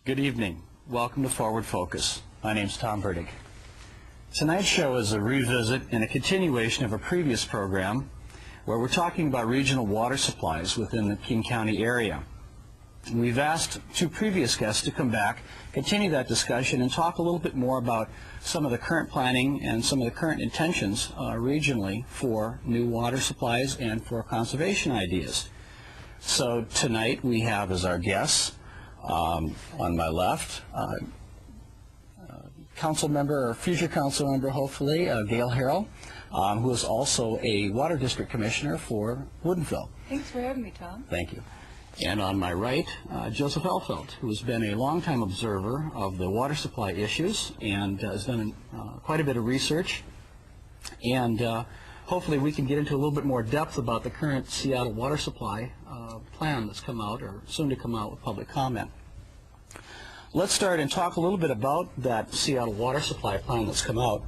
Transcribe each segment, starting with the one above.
Good evening. Welcome to Forward Focus. My name's Tom Burdick. Tonight's show is a revisit and a continuation of a previous program where we're talking about regional water supplies within the King County area. We've asked two previous guests to come back, continue that discussion, and talk a little bit more about some of the current planning and some of the current intentions regionally for new water supplies and for conservation ideas. So tonight we have as our guests, on my left, council member, or future council member hopefully, Gail Harrell, who is also a water district commissioner for Woodinville. Thanks for having me, Tom. Thank you. And on my right, Joseph Elfelt, who has been a longtime observer of the water supply issues and has done quite a bit of research. And hopefully we can get into a little bit more depth about the current Seattle water supply plan that's come out, or soon to come out, with public comment. Let's start and talk a little bit about that Seattle water supply plan that's come out.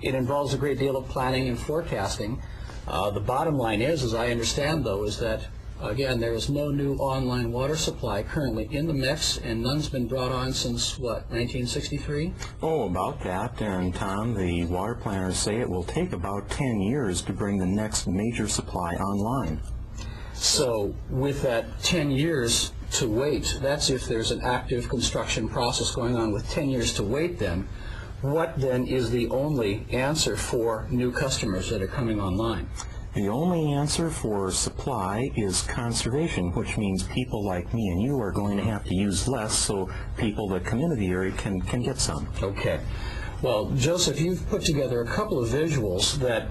It involves a great deal of planning and forecasting. The bottom line is, as I understand though, is that again, there is no new online water supply currently in the mix, and none's been brought on since, what, 1963? Oh, about that. And Tom, the water planners say it will take about 10 years to bring the next major supply online. So with that 10 years to wait, that's if there's an active construction process going on. With 10 years to wait, then, what then is the only answer for new customers that are coming online? The only answer for supply is conservation, which means people like me and you are going to have to use less so people that come into the area can get some. Okay. Well, Joseph, you've put together a couple of visuals, that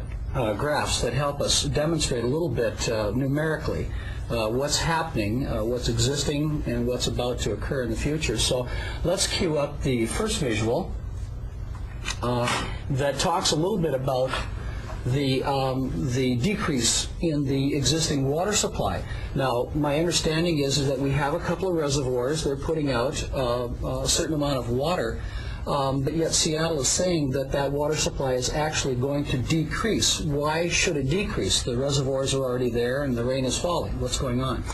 graphs that help us demonstrate a little bit numerically what's happening, what's existing, and what's about to occur in the future. So let's cue up the first visual that talks a little bit about the decrease in the existing water supply. Now, my understanding is that we have a couple of reservoirs. They're putting out a certain amount of water, but yet Seattle is saying that that water supply is actually going to decrease. Why should it decrease? The reservoirs are already there and the rain is falling. What's going on?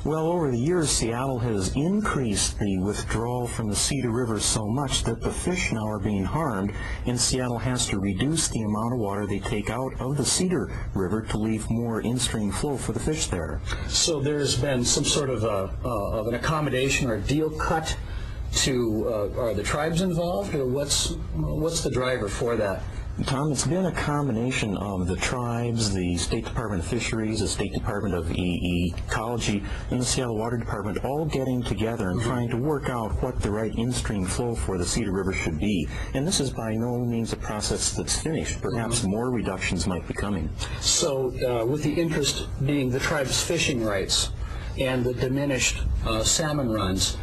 Well, over the years, Seattle has increased the withdrawal from the Cedar River so much that the fish now are being harmed, and Seattle has to reduce the amount of water they take out of the Cedar River to leave more in-stream flow for the fish there. So there's been some sort of an accommodation or a deal cut to, are the tribes involved, or what's the driver for that? Tom, it's been a combination of the tribes, the State Department of Fisheries, the State Department of Ecology, and the Seattle Water Department all getting together and trying to work out what the right in-stream flow for the Cedar River should be. And this is by no means a process that's finished. Perhaps more reductions might be coming. So with the interest being the tribe's fishing rights and the diminished salmon runs,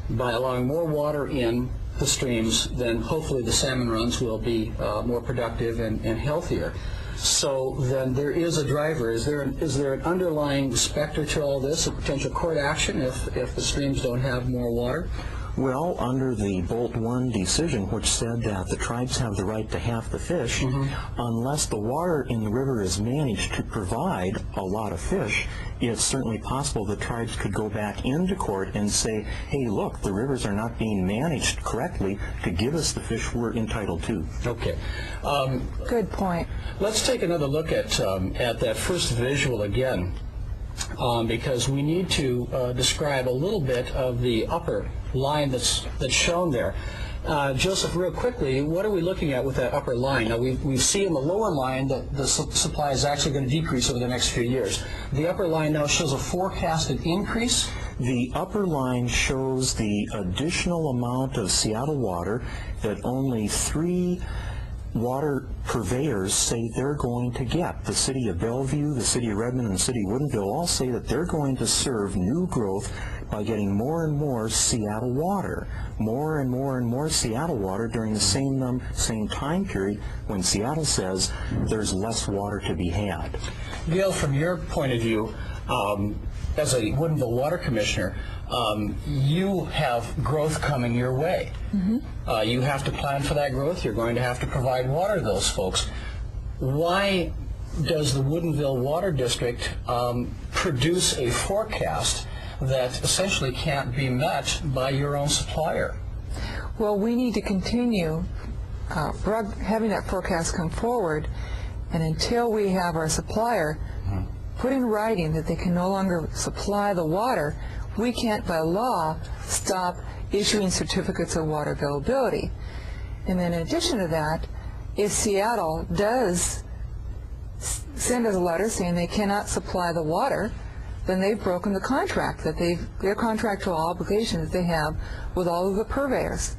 by allowing more water in the streams, then hopefully the salmon runs will be more productive and healthier. So then there is a driver. Is there an underlying specter to all this, a potential court action if the streams don't have more water? Well, under the Bolt 1 decision, which said that the tribes have the right to half the fish, unless the water in the river is managed to provide a lot of fish, it's certainly possible the tribes could go back into court and say, hey, look, the rivers are not being managed correctly to give us the fish we're entitled to. Okay. Good point. Let's take another look at that first visual again, because we need to describe a little bit of the upper line that's shown there. Joseph, real quickly, what are we looking at with that upper line? Now, we see in the lower line that the supply is actually going to decrease over the next few years. The upper line now shows a forecasted increase. The upper line shows the additional amount of Seattle water that only 3 water purveyors say they're going to get. The city of Bellevue, the city of Redmond, and the city of Woodinville all say that they're going to serve new growth by getting more and more Seattle water, more and more Seattle water during the same time period when Seattle says there's less water to be had. Gail, from your point of view, as a Woodinville Water Commissioner, you have growth coming your way. You have to plan for that growth. You're going to have to provide water to those folks. Why does the Woodinville Water District produce a forecast that essentially can't be met by your own supplier. Well, we need to continue having that forecast come forward, and until we have our supplier put in writing that they can no longer supply the water, we can't by law stop issuing certificates of water availability. And then in addition to that, if Seattle does send us a letter saying they cannot supply the water, then they've broken the contract, their contractual obligation that they have with all of the purveyors.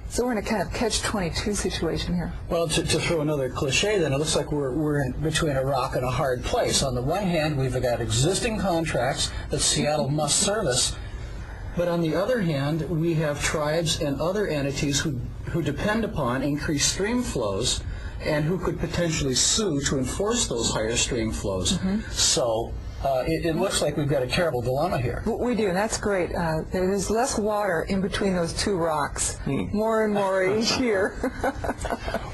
So we're in a kind of catch-22 situation here. Well, to throw another cliche, then, it looks like we're in between a rock and a hard place. On the one hand, we've got existing contracts that Seattle must service, but on the other hand, we have tribes and other entities who depend upon increased stream flows and who could potentially sue to enforce those higher stream flows. So it looks like we've got a terrible dilemma here. We do, and that's great. There's less water in between those two rocks, more and more each year.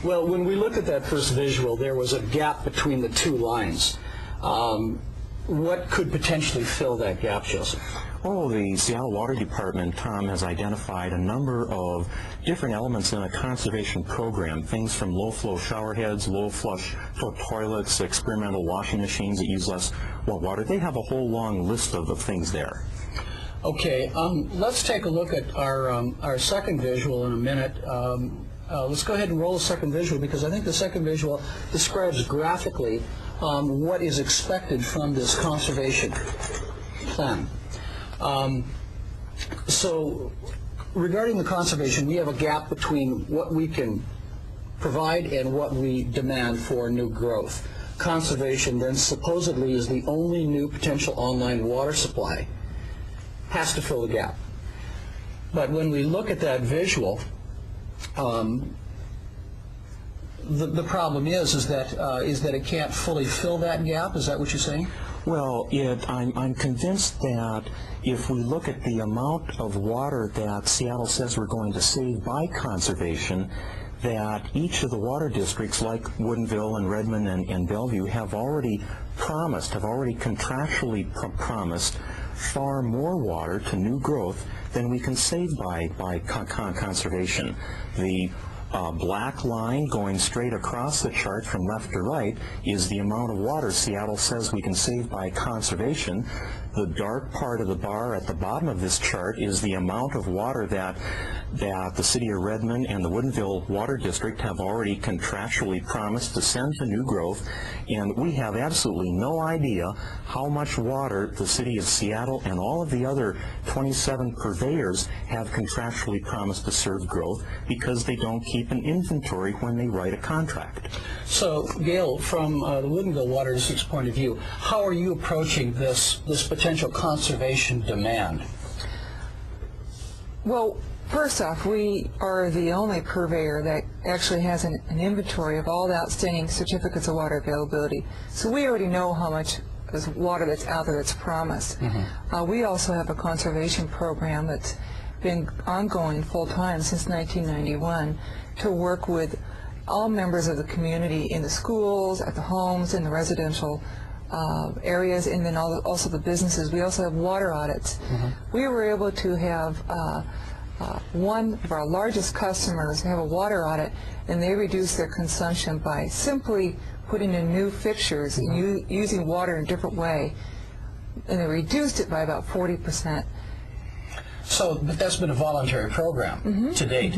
Well, when we looked at that first visual, there was a gap between the two lines. What could potentially fill that gap, Joseph? Oh, the Seattle Water Department, Tom, has identified a number of different elements in a conservation program, things from low-flow shower heads, low-flush toilets, experimental washing machines that use less water. They have a whole long list of things there. Okay, let's take a look at our second visual in a minute. Let's go ahead and roll the second visual, because I think the second visual describes graphically what is expected from this conservation plan. So regarding the conservation, we have a gap between what we can provide and what we demand for new growth. Conservation then supposedly is the only new potential online water supply, has to fill the gap. But when we look at that visual, the problem is that it can't fully fill that gap. Is that what you're saying? Well, I'm convinced that if we look at the amount of water that Seattle says we're going to save by conservation, that each of the water districts like Woodinville and Redmond and Bellevue have already contractually promised far more water to new growth than we can save by conservation. The black line going straight across the chart from left to right is the amount of water Seattle says we can save by conservation. The dark part of the bar at the bottom of this chart is the amount of water that the City of Redmond and the Woodinville Water District have already contractually promised to send to new growth, and we have absolutely no idea how much water the City of Seattle and all of the other 27 purveyors have contractually promised to serve growth, because they don't keep an inventory when they write a contract. So, Gail, from the Woodinville Water District's point of view, how are you approaching this potential conservation demand? Well, first off, we are the only purveyor that actually has an inventory of all the outstanding certificates of water availability. So we already know how much water that's out there that's promised. We also have a conservation program that's been ongoing full-time since 1991 to work with all members of the community in the schools, at the homes, in the residential areas, and then also the businesses. We also have water audits. We were able to have one of our largest customers have a water audit, and they reduced their consumption by simply putting in new fixtures and using water in a different way, and they reduced it by about 40%. So, but that's been a voluntary program to date.